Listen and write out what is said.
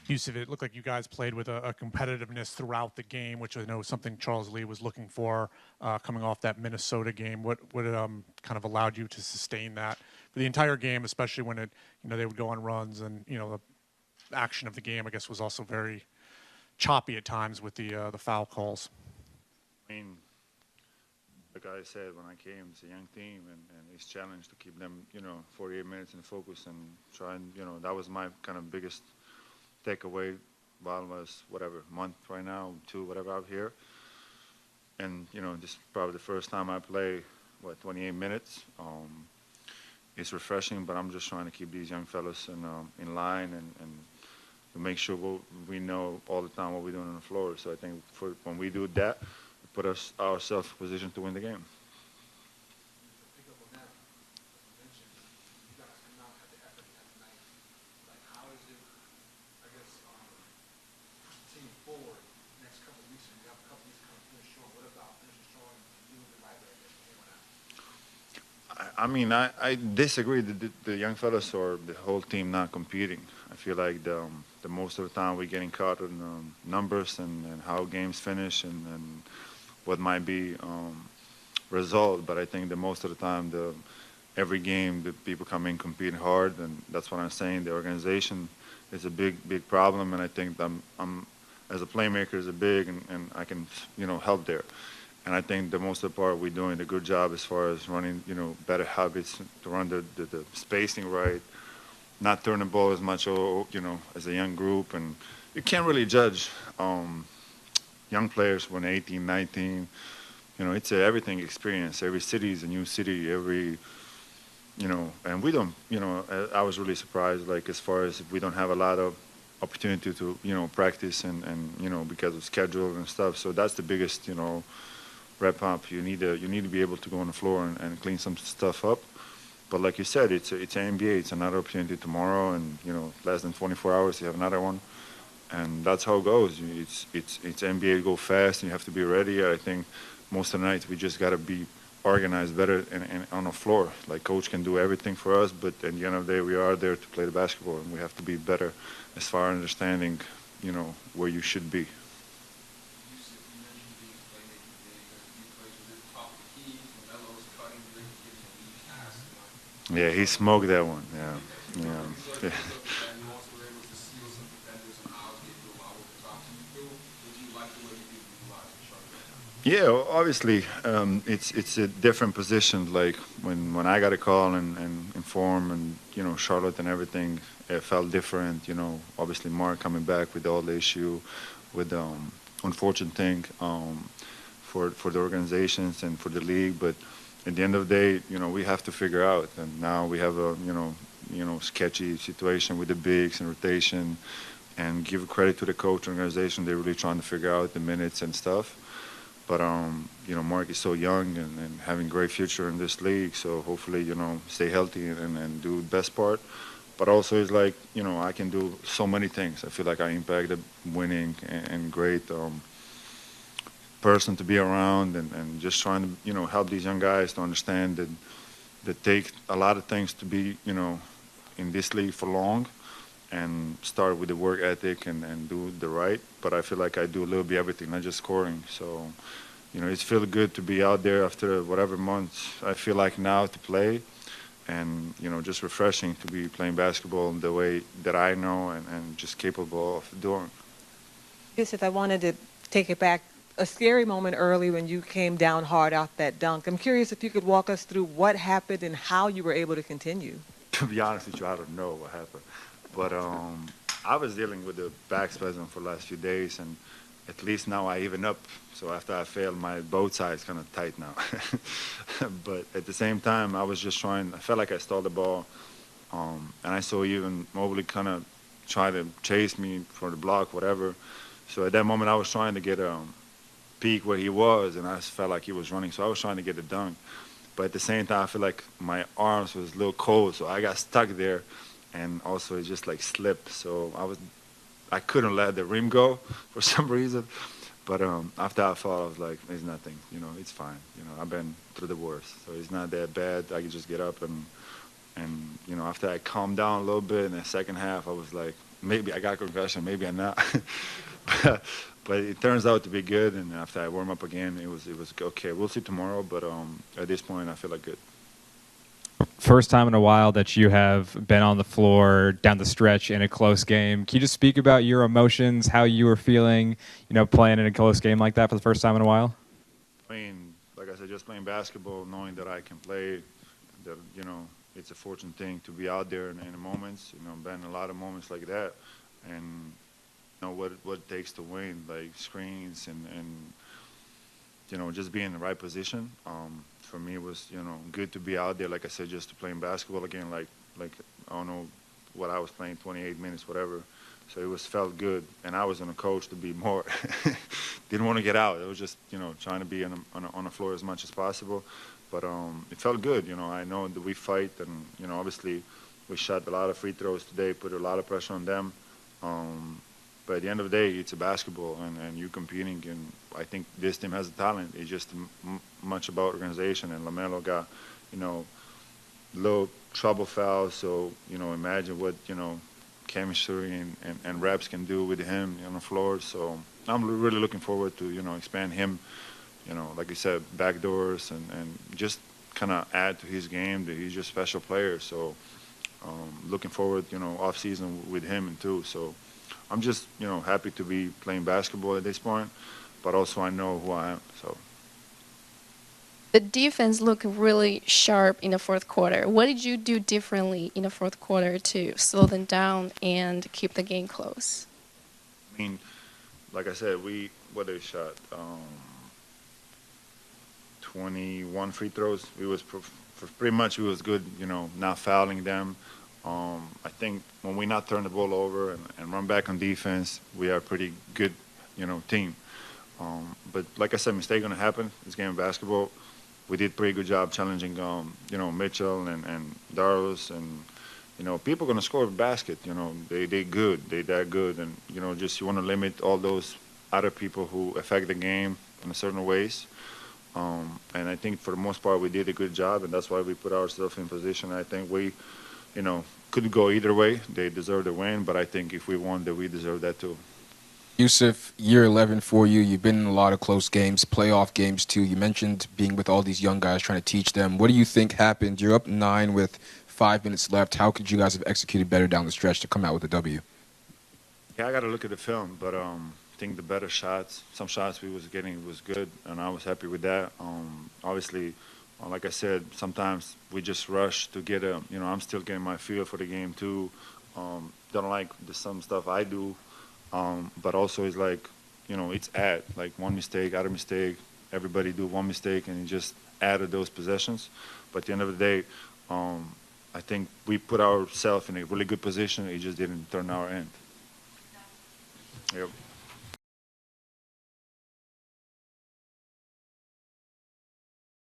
Jusuf, it looked like you guys played with a competitiveness throughout the game, which I know is something Charles Lee was looking for coming off that Minnesota game. What kind of allowed you to sustain that for the entire game, especially when they would go on runs and the action of the game, I guess, was also very choppy at times with the foul calls. I mean, like I said, when I came, it's a young team, and it's challenged to keep them, 48 minutes in focus and try and, that was my kind of biggest takeaway while I was, whatever, month right now, 2, whatever, out here. And, this is probably the first time I play, 28 minutes. It's refreshing, but I'm just trying to keep these young fellas in line and to make sure we know all the time what we're doing on the floor. So I think when we do that, we put ourselves in position to win the game. I mean, I disagree that the young fellas or the whole team not competing. I feel like the most of the time we're getting caught in numbers and how games finish and what might be result. But I think the most of the time, every game, the people come in competing hard, and that's what I'm saying. The organization is a big problem, and I think I'm as a playmaker is a big, and I can help there. And I think the most of the part we're doing a good job as far as running, better habits to run the spacing right, not throwing the ball as much, as a young group. And you can't really judge young players when 18, 19. It's a everything experience. Every city is a new city. And we don't, I was really surprised, like, as far as we don't have a lot of opportunity to, practice and because of schedule and stuff. So that's the biggest, rep up. You need to be able to go on the floor and clean some stuff up. But like you said, it's an NBA. It's another opportunity tomorrow, and less than 24 hours you have another one, and that's how it goes. It's NBA to go fast, and you have to be ready. I think most of the nights we just got to be organized better and on the floor. Like, coach can do everything for us, but at the end of the day, we are there to play the basketball, and we have to be better as far as understanding, where you should be. Yeah, he smoked that one. Yeah, yeah. Yeah, obviously, it's a different position. Like when I got a call and inform and Charlotte and everything, it felt different. Obviously Mark coming back with all the issue, with the unfortunate thing for the organizations and for the league. But at the end of the day, we have to figure out. And now we have a sketchy situation with the bigs and rotation. And give credit to the coach and organization. They're really trying to figure out the minutes and stuff. But Mark is so young and having great future in this league. So hopefully, stay healthy and do the best part. But also, it's like I can do so many things. I feel like I impacted winning and great person to be around and just trying to help these young guys to understand that take a lot of things to be in this league for long. And start with the work ethic and do the right. But I feel like I do a little bit everything, not just scoring. So, it's feel good to be out there after whatever months I feel like now to play. And, just refreshing to be playing basketball the way that I know and just capable of doing. Yes, if I wanted to take it back, a scary moment early when you came down hard out that dunk. I'm curious if you could walk us through what happened and how you were able to continue. To be honest with you, I don't know what happened. But I was dealing with the back spasm for the last few days, and at least now I even up. So after I failed, my both sides kind of tight now. But at the same time, I was just trying. I felt like I stole the ball, and I saw even Mobley kind of try to chase me for the block, whatever. So at that moment, I was trying to get a peek where he was, and I just felt like he was running. So I was trying to get a dunk. But at the same time, I feel like my arms was a little cold, so I got stuck there. And also it just like slipped, so I couldn't let the rim go for some reason. But after I fall, I was like, it's nothing, it's fine. I've been through the worst, so it's not that bad. I can just get up and after I calmed down a little bit in the second half, I was like, maybe I got concussion, maybe I'm not. but it turns out to be good. And after I warm up again, it was okay. We'll see tomorrow. But at this point, I feel like good. First time in a while that you have been on the floor down the stretch in a close game. Can you just speak about your emotions, how you were feeling, playing in a close game like that for the first time in a while? I mean, like I said, just playing basketball, knowing that I can play, that, it's a fortunate thing to be out there in the moments, been in a lot of moments like that. And, what it takes to win, like screens and just be in the right position. For me, it was, good to be out there, like I said, just to playing basketball again, like I don't know what I was playing, 28 minutes, whatever. So it felt good, and I was on a coach to be more. Didn't want to get out. It was just, trying to be on the floor as much as possible. But it felt good, I know that we fight, and, obviously we shot a lot of free throws today, put a lot of pressure on them. But at the end of the day, it's a basketball, and you're competing, and I think this team has the talent. It's just much about organization, and LaMelo got, little trouble fouls, so, imagine what, chemistry and reps can do with him on the floor. So I'm really looking forward to, expand him, like you said, backdoors, and just kind of add to his game. That he's just a special player. So looking forward, off season with him too. So I'm just, happy to be playing basketball at this point, but also I know who I am. So the defense looked really sharp in the fourth quarter. What did you do differently in the fourth quarter to slow them down and keep the game close? I mean, like I said, what they shot 21 free throws. We was pretty much we was good, not fouling them. I think when we not turn the ball over and run back on defense, we are a pretty good, team. But like I said, mistake gonna happen. This game of basketball. We did a pretty good job challenging, Mitchell and Darlos, and people gonna score a basket. They good, they that good, and just you want to limit all those other people who affect the game in certain ways. And I think for the most part we did a good job, and that's why we put ourselves in position. I think we, could go either way. They deserve the win, but I think if we won, that we deserve that too. Jusuf, year 11 for you. You've been in a lot of close games, playoff games too. You mentioned being with all these young guys, trying to teach them. What do you think happened? You're up 9 with 5 minutes left. How could you guys have executed better down the stretch to come out with a W? Yeah, I got to look at the film, but I think the better shots, some shots we was getting was good, and I was happy with that. Obviously, like I said, sometimes we just rush to get I'm still getting my feel for the game too. Don't like some stuff I do. But also it's like, it's like one mistake, other mistake, everybody do one mistake, and you just added those possessions. But at the end of the day, I think we put ourselves in a really good position. It just didn't turn our end. Yep.